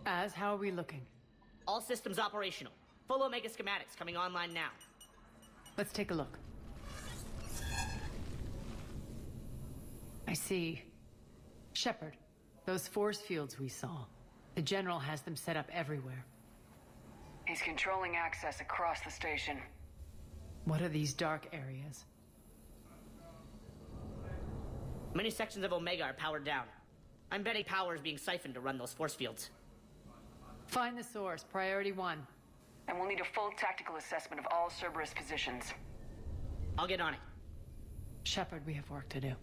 How are we looking? All systems operational. Full Omega schematics coming online now. Let's take a look. I see. Shepard, those force fields we saw. The General has them set up everywhere. He's controlling access across the station. What are these dark areas? Many sections of Omega are powered down. I'm betting power is being siphoned to run those force fields. Find the source, priority 1. And we'll need a full tactical assessment of all Cerberus positions. I'll get on it. Shepard, we have work to do.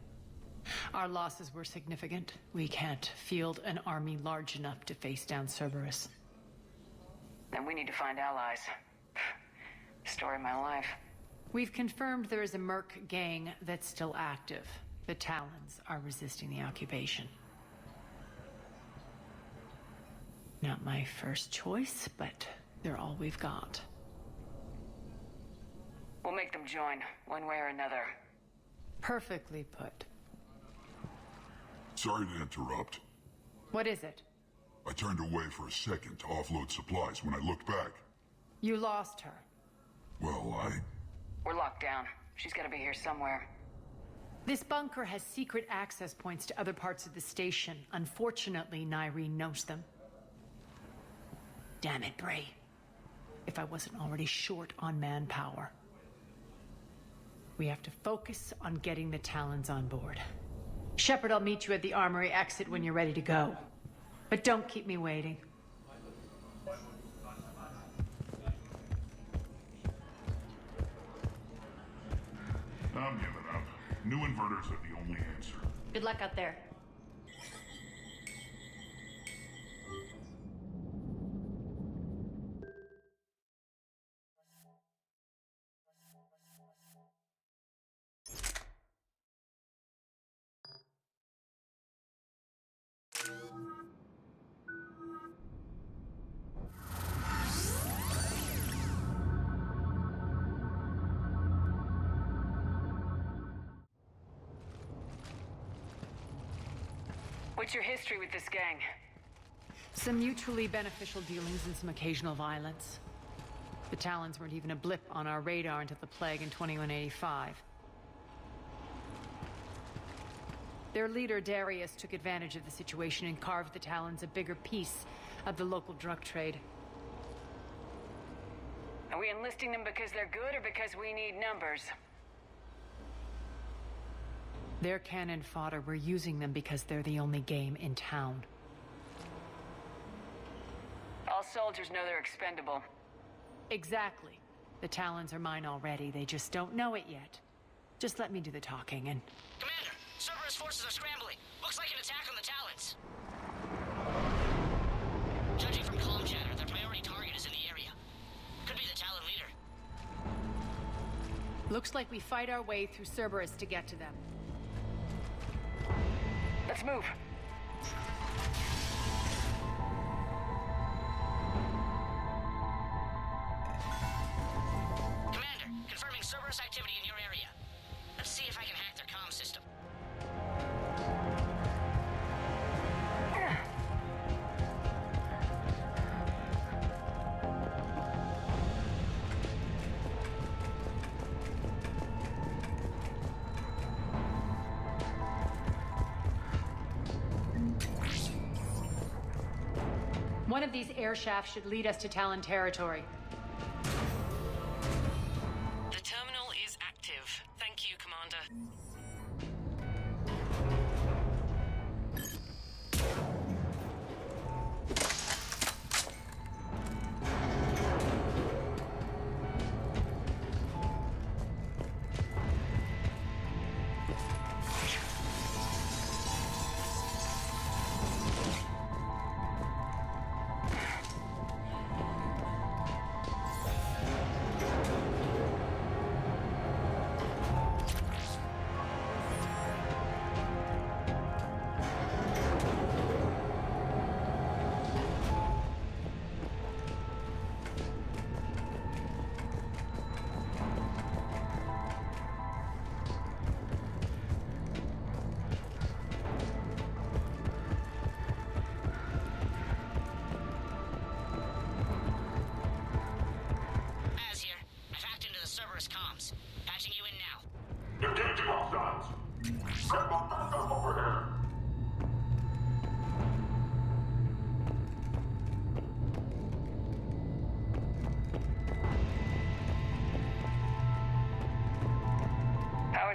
Our losses were significant. We can't field an army large enough to face down Cerberus. Then we need to find allies. Story of my life. We've confirmed there is a Merc gang that's still active. The Talons are resisting the occupation. Not my first choice, but they're all we've got. We'll make them join, one way or another. Perfectly put. Sorry to interrupt. What is it? I turned away for a second to offload supplies. When I looked back, You lost her. well, We're locked down. She's gotta be here somewhere. This bunker has secret access points to other parts of the station. Unfortunately, Nyreen knows them. Damn it, Bray. If I wasn't already short on manpower. We have to focus on getting the Talons on board. Shepard, I'll meet you at the armory exit when you're ready to go. But don't keep me waiting. I'm giving up. New inverters are the only answer. Good luck out there. What's your history with this gang? Some mutually beneficial dealings and some occasional violence. The Talons weren't even a blip on our radar until the plague in 2185. Their leader, Darius, took advantage of the situation and carved the Talons a bigger piece of the local drug trade. Are we enlisting them because they're good or because we need numbers? Their cannon fodder, we're using them because they're the only game in town. All soldiers know they're expendable. Exactly. The Talons are mine already, they just don't know it yet. Just let me do the talking and... Commander, Cerberus forces are scrambling. Looks like an attack on the Talons. Judging from comm chatter, their priority target is in the area. Could be the Talon leader. Looks like we fight our way through Cerberus to get to them. Let's move. Commander, confirming Cerberus activity in your area. Let's see if I can hack their comm system. One of these air shafts should lead us to Talon territory. The terminal is active. Thank you, Commander.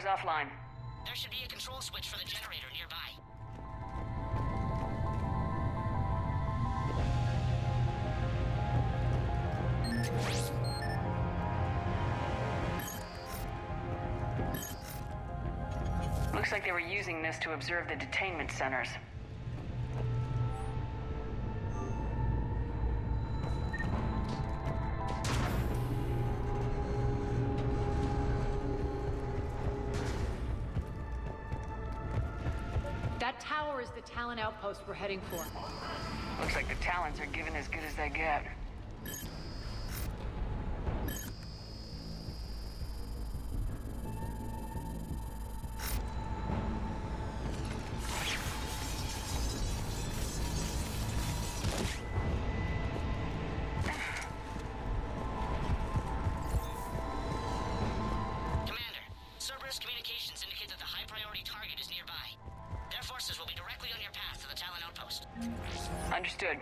towers offline. There should be a control switch for the generator nearby. Looks like they were using this to observe the detainment centers. That tower is the Talon outpost we're heading for. Looks like the Talons are giving as good as they get. Commander, Cerberus communications indicate that the high-priority target is nearby. Their forces will be directly on your path to the Talon outpost. Understood.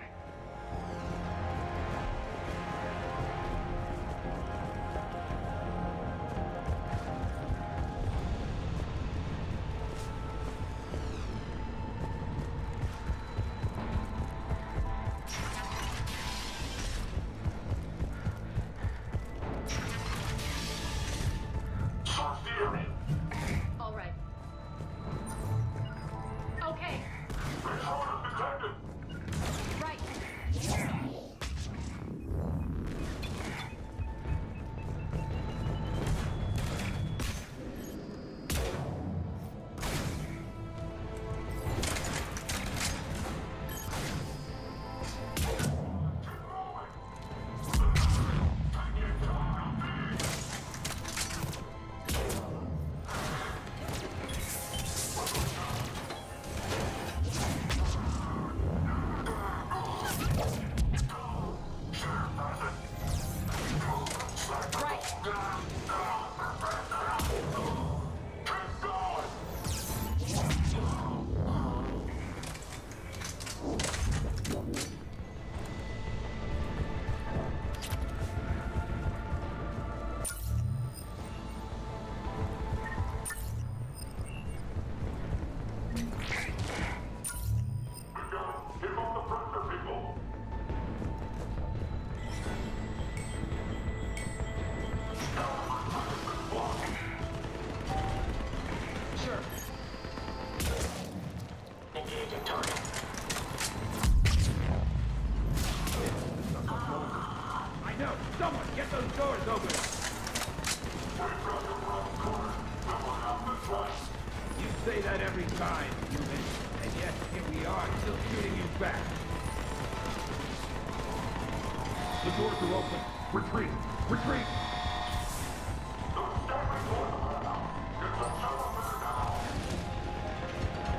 All right. Okay. Right. No, someone get those doors open! You say that every time, human, and yet here we are, still shooting you back. The doors are open. Retreat! Retreat!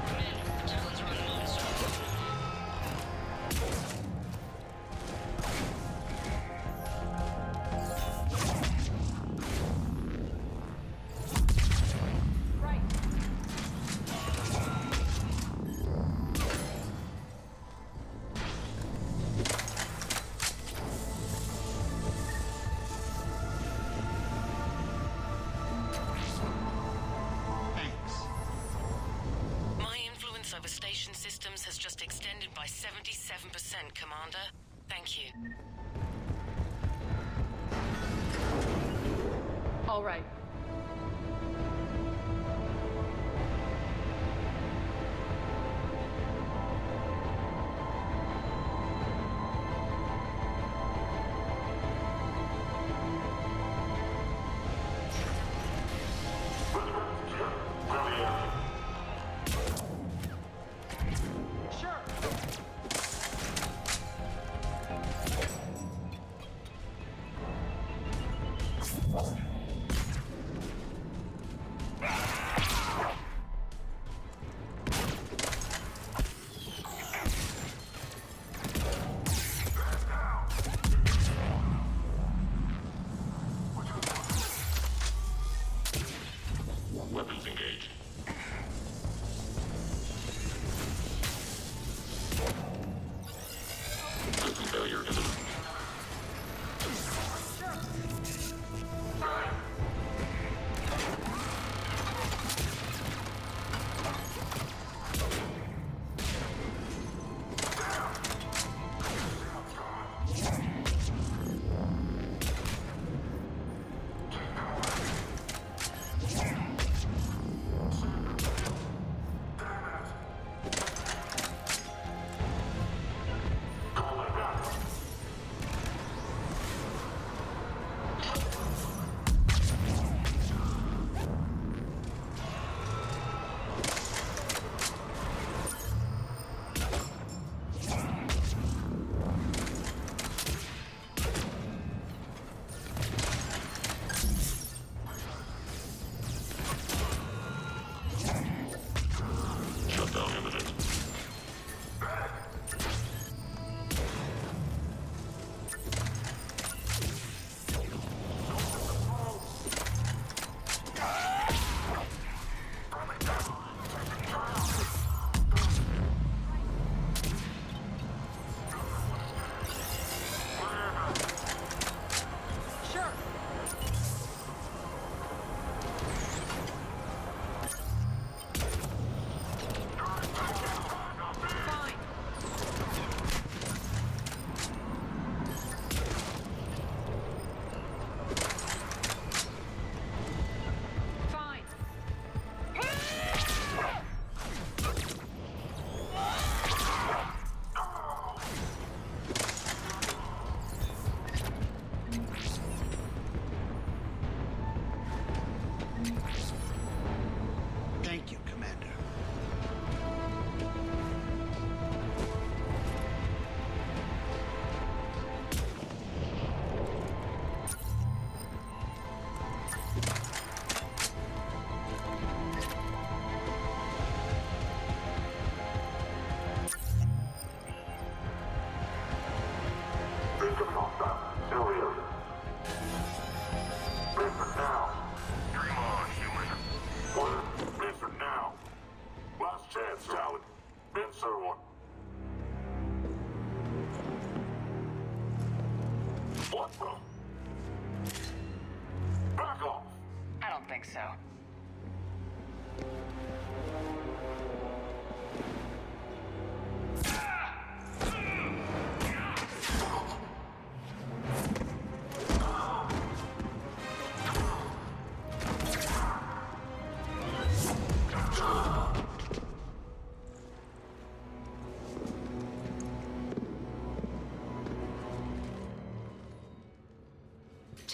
Commander, the Talons are on the move in Cerberus. Right. My influence over station systems has just extended by 77%, Commander. Thank you. All right. Weapons engaged. System failure imminent.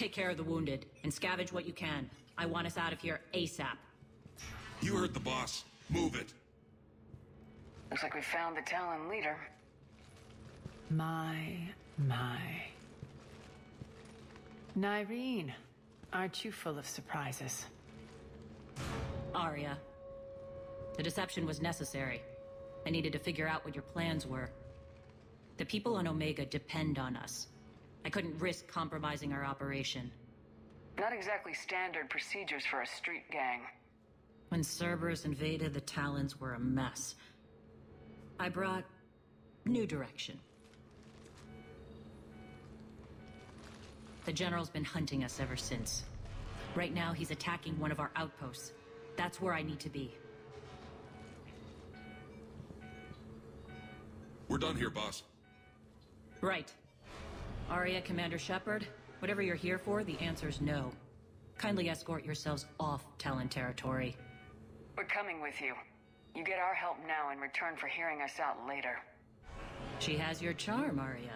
take care of the wounded, and scavenge what you can. I want us out of here ASAP. You heard the boss. Move it. Looks like we found the Talon leader. My. Nyreen, aren't you full of surprises? Arya. The deception was necessary. I needed to figure out what your plans were. The people on Omega depend on us. I couldn't risk compromising our operation. Not exactly standard procedures for a street gang. When Cerberus invaded, the Talons were a mess. I brought new direction. The General's been hunting us ever since. Right now, he's attacking one of our outposts. That's where I need to be. We're done here, boss. Right. Arya, Commander Shepard, whatever you're here for, the answer's no. Kindly escort yourselves off Talon territory. We're coming with you. You get our help now in return for hearing us out later. She has your charm, Arya.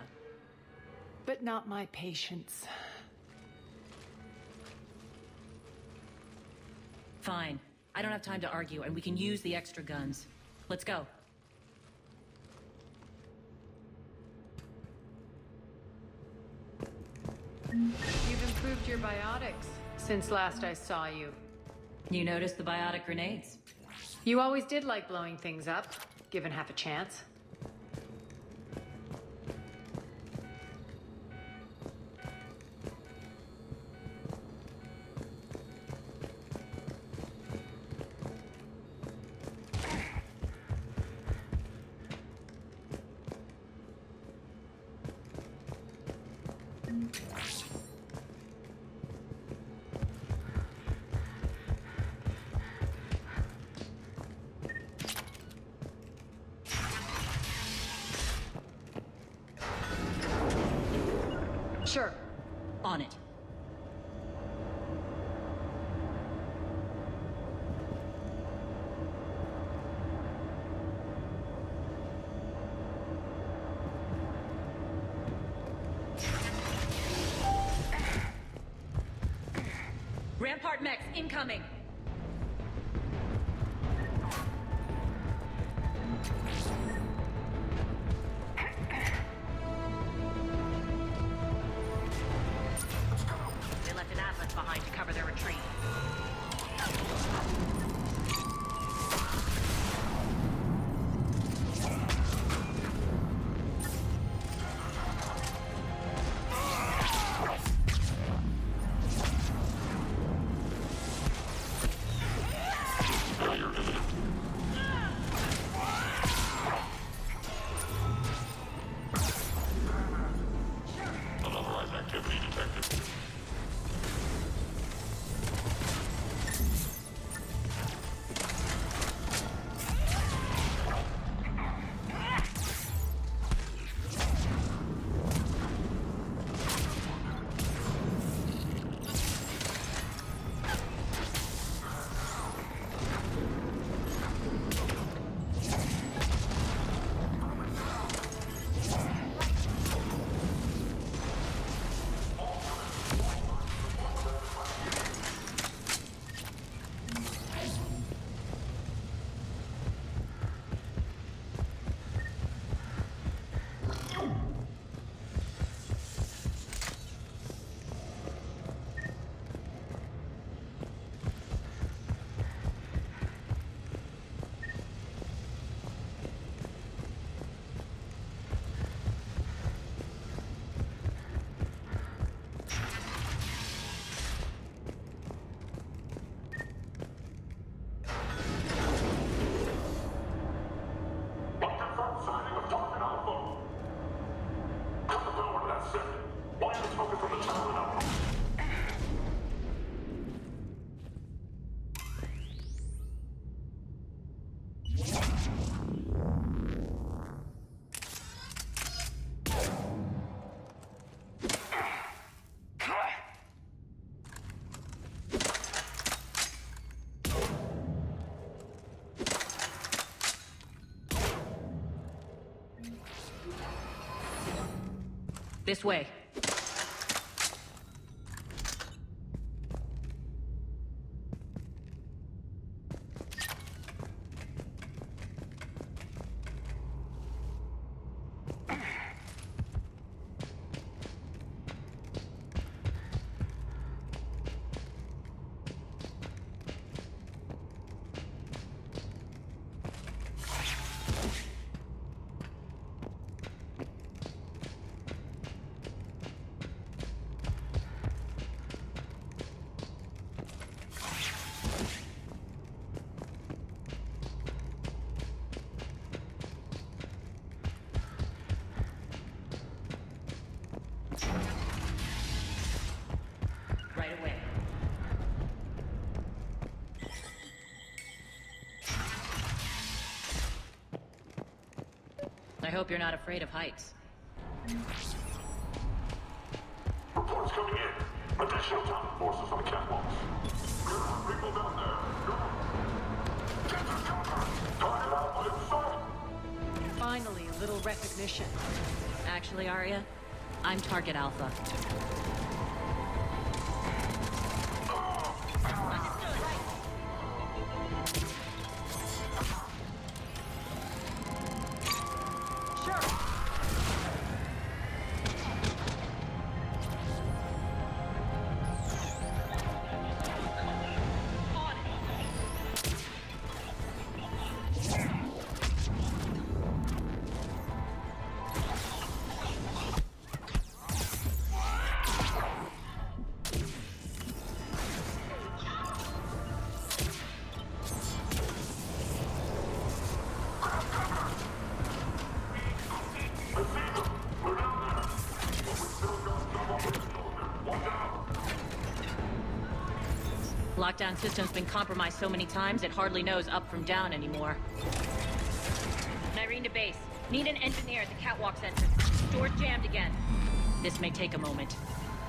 But not my patience. Fine. I don't have time to argue, and we can use the extra guns. Let's go. You've improved your biotics since last I saw you. You noticed the biotic grenades? You always did like blowing things up, given half a chance. Sure. On it. Rampart mechs incoming! They left an Atlas behind to cover their retreat. Unauthorized activity detected. This way. hope you're not afraid of heights. Reports coming in. Additional Titan forces on the catwalks. People down there. Go. Get to the cover. Target output in sight. Finally, a little recognition. Actually, Arya, I'm Target Alpha. Lockdown system's been compromised so many times it hardly knows up from down anymore. Nyreen to base. Need an engineer at the catwalk's entrance. Door's jammed again. This may take a moment.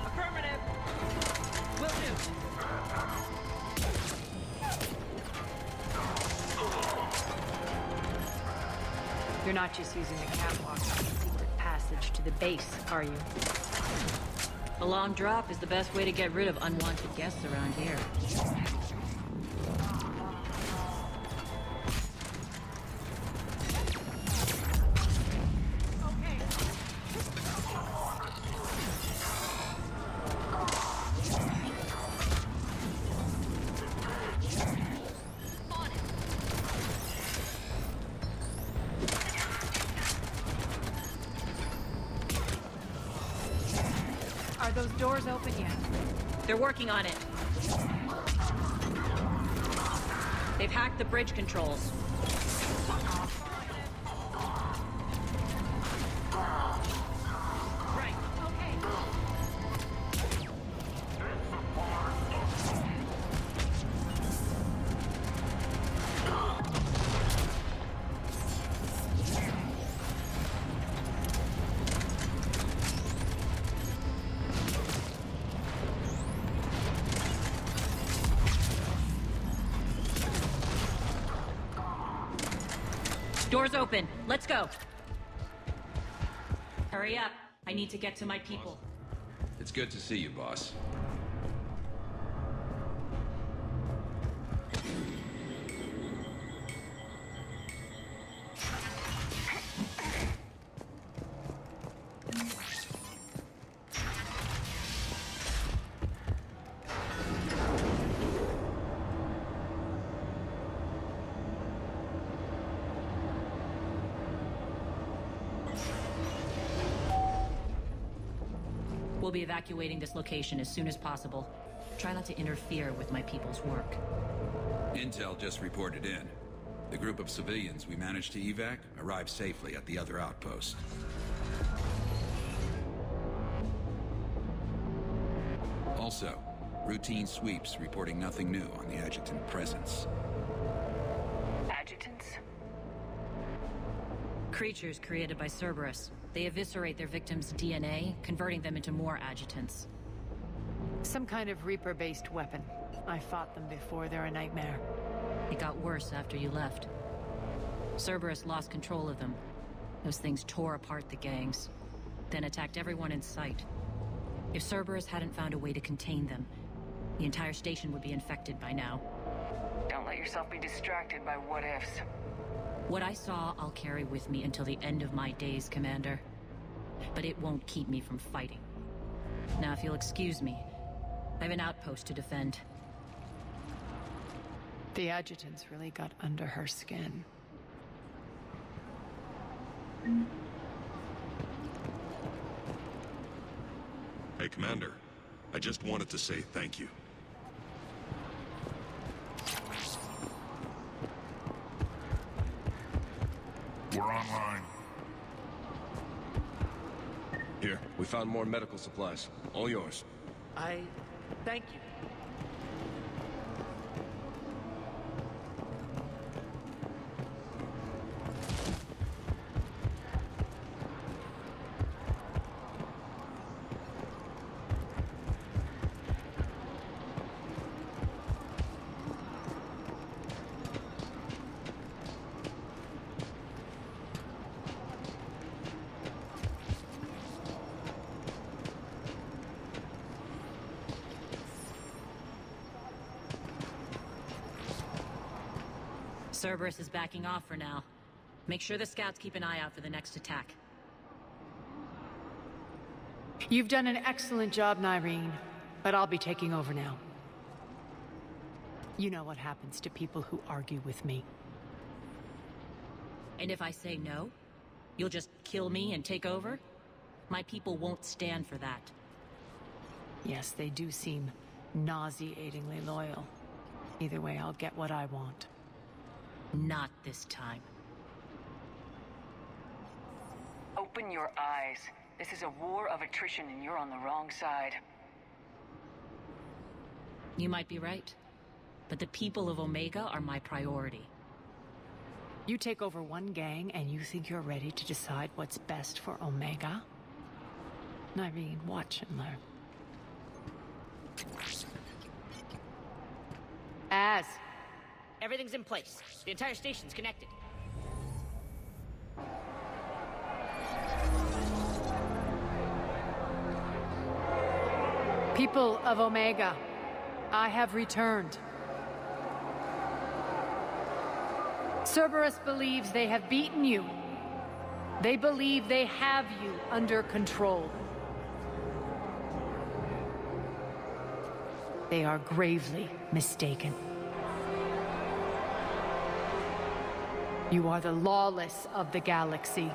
Affirmative. Will do. You're not just using the catwalk as a secret passage to the base, are you? A long drop is the best way to get rid of unwanted guests around here. Are those doors open yet? They're working on it. They've hacked the bridge controls. Right. Okay. Doors open. Let's go. Hurry up. I need to get to my people. It's good to see you, boss. We'll be evacuating this location as soon as possible. Try not to interfere with my people's work. Intel just reported in. The group of civilians we managed to evac arrived safely at the other outpost. Also, routine sweeps reporting nothing new on the adjutant presence. Adjutants? Creatures created by Cerberus. They eviscerate their victims' DNA, converting them into more adjutants. Some kind of Reaper-based weapon. I fought them before. They're a nightmare. It got worse after you left. Cerberus lost control of them. Those things tore apart the gangs, then attacked everyone in sight. If Cerberus hadn't found a way to contain them, the entire station would be infected by now. Don't let yourself be distracted by what-ifs. What I saw, I'll carry with me until the end of my days, Commander. But it won't keep me from fighting. Now, if you'll excuse me, I have an outpost to defend. The adjutants really got under her skin. Hey, Commander. I just wanted to say thank you. We're online. Here, we found more medical supplies. All yours. Thank you. Cerberus is backing off for now. Make sure the scouts keep an eye out for the next attack. You've done an excellent job, Nyreen, but I'll be taking over now. You know what happens to people who argue with me. And if I say no, you'll just kill me and take over? My people won't stand for that. Yes, they do seem nauseatingly loyal. Either way, I'll get what I want. Not this time. Open your eyes. This is a war of attrition and you're on the wrong side. You might be right, but the people of Omega are my priority. You take over one gang and you think you're ready to decide what's best for Omega? Nyreen, watch and learn. Az. Everything's in place. The entire station's connected. People of Omega, I have returned. Cerberus believes they have beaten you. They believe they have you under control. They are gravely mistaken. You are the lawless of the galaxy.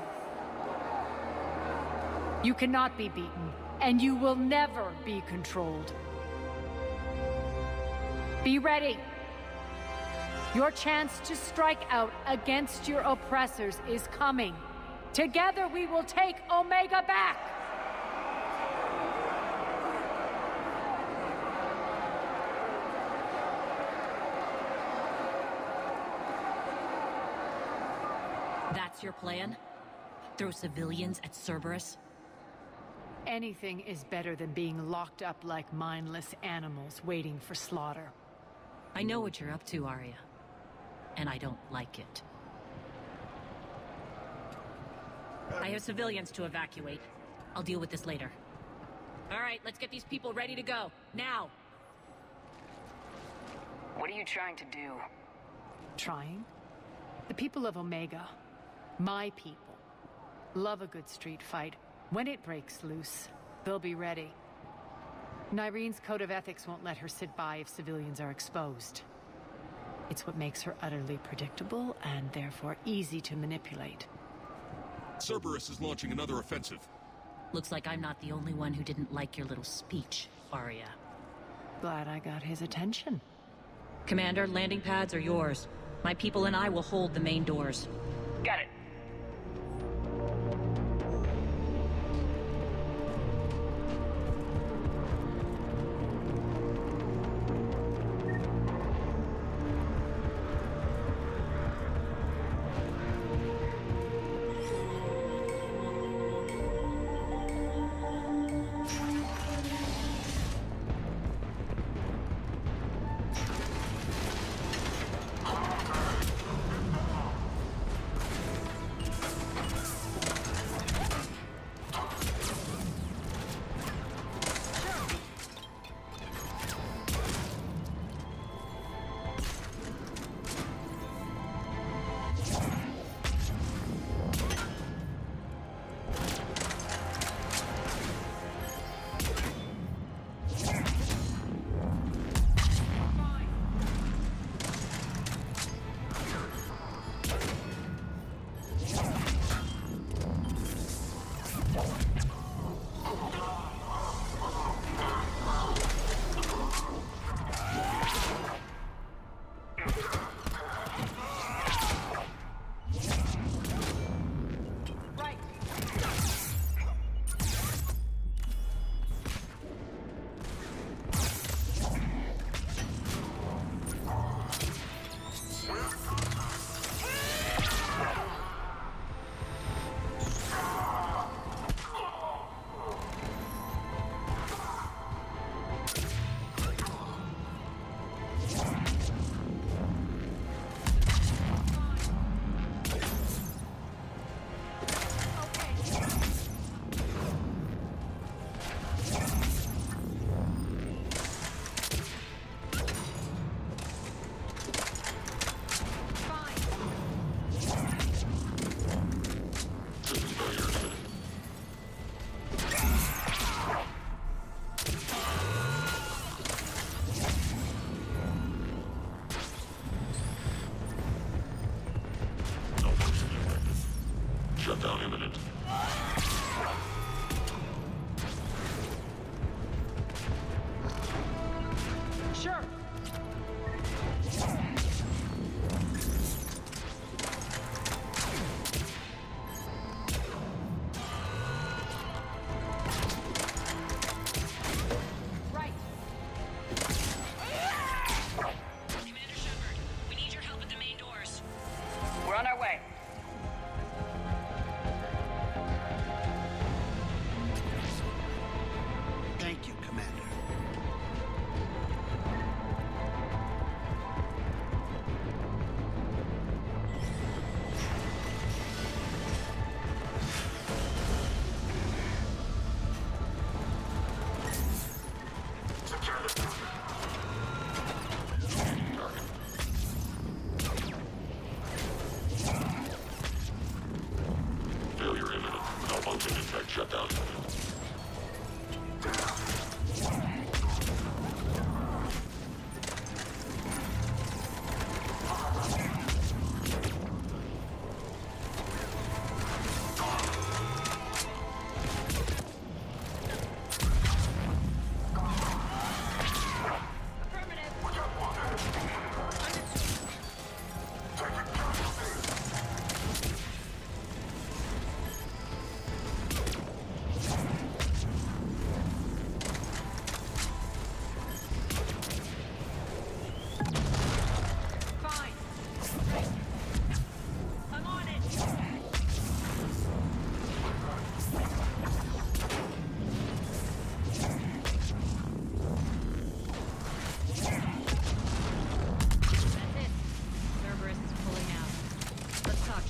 You cannot be beaten, and you will never be controlled. Be ready. Your chance to strike out against your oppressors is coming. Together we will take Omega back! That's your plan? Throw civilians at Cerberus? Anything is better than being locked up like mindless animals waiting for slaughter. I know what you're up to, Arya. And I don't like it. I have civilians to evacuate. I'll deal with this later. All right, let's get these people ready to go. Now! What are you trying to do? Trying? The people of Omega, my people, love a good street fight. When it breaks loose, they'll be ready. Nyreen's code of ethics won't let her sit by if civilians are exposed. It's what makes her utterly predictable and therefore easy to manipulate. Cerberus is launching another offensive. Looks like I'm not the only one who didn't like your little speech, Arya. Glad I got his attention. Commander, landing pads are yours. My people and I will hold the main doors. Got it.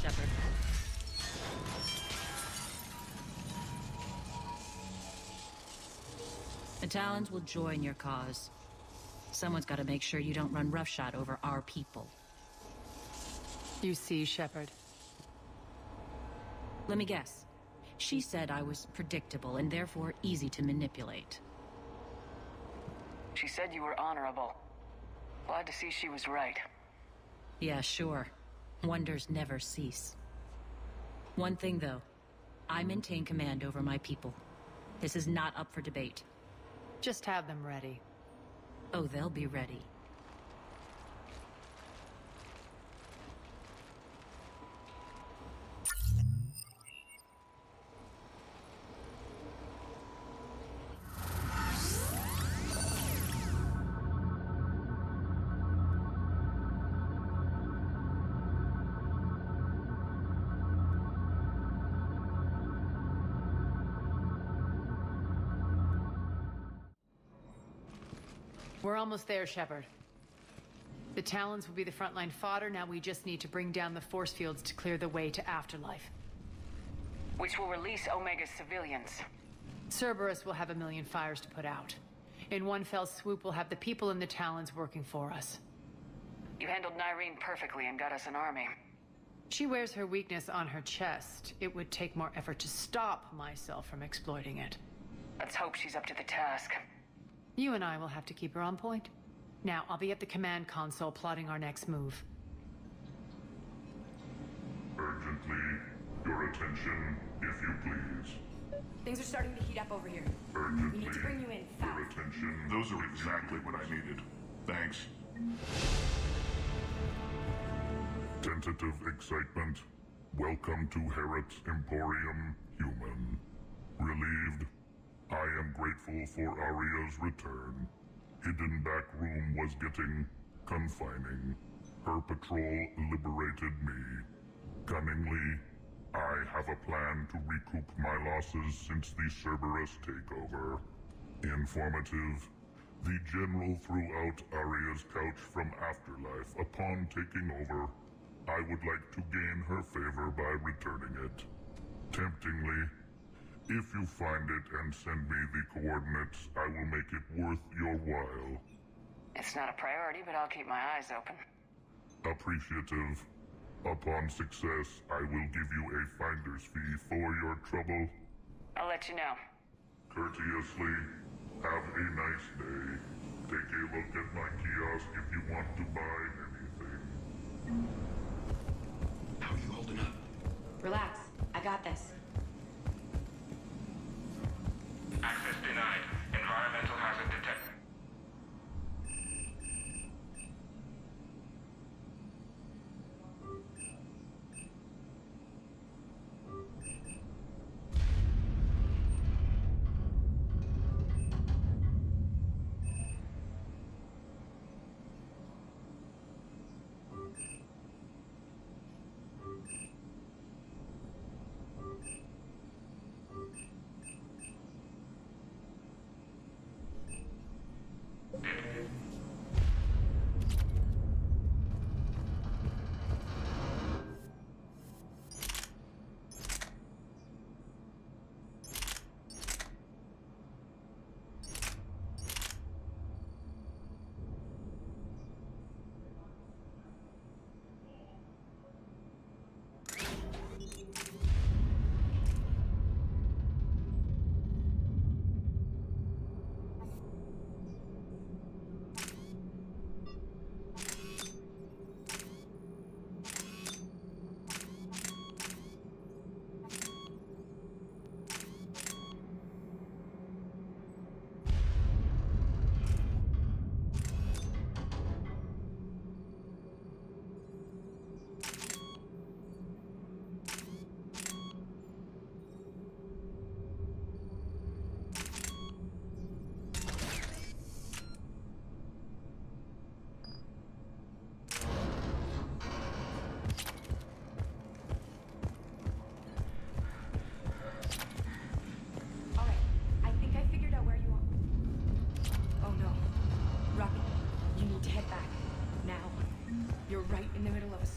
Shepard. The Talons will join your cause. Someone's got to make sure you don't run roughshod over our people. You see, Shepard. Let me guess. She said I was predictable and therefore easy to manipulate. She said you were honorable. Glad to see she was right. Yeah, sure. Wonders never cease. One thing, though. I maintain command over my people. This is not up for debate. Just have them ready. Oh, they'll be ready. We're almost there, Shepard. The Talons will be the frontline fodder. Now we just need to bring down the force fields to clear the way to Afterlife. Which will release Omega's civilians. Cerberus will have 1 million fires to put out. In one fell swoop, we'll have the people in the Talons working for us. You handled Nyreen perfectly and got us an army. She wears her weakness on her chest. It would take more effort to stop myself from exploiting it. Let's hope she's up to the task. You and I will have to keep her on point. Now, I'll be at the command console plotting our next move. Urgently, your attention, if you please. Things are starting to heat up over here. Urgently, We need to bring you in your fast. attention. Those are exactly what I needed. Thanks. Tentative excitement. Welcome to Harrot's Emporium, human. Relieved. I am grateful for Aria's return. Hidden back room was getting confining. Her patrol liberated me. Cunningly, I have a plan to recoup my losses since the Cerberus takeover. Informative. The General threw out Aria's couch from Afterlife upon taking over. I would like to gain her favor by returning it. Temptingly, if you find it and send me the coordinates, I will make it worth your while. It's not a priority, but I'll keep my eyes open. Appreciative. Upon success, I will give you a finder's fee for your trouble. I'll let you know. Courteously, have a nice day. Take a look at my kiosk if you want to buy anything. How are you holding up? Relax. I got this. Access denied. Environmental hazard detected.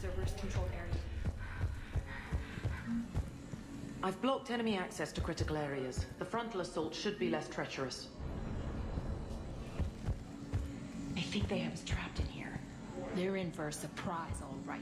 Cerberus-controlled area. I've blocked enemy access to critical areas. The frontal assault should be less treacherous. I think they have us trapped in here. They're in for a surprise, all right.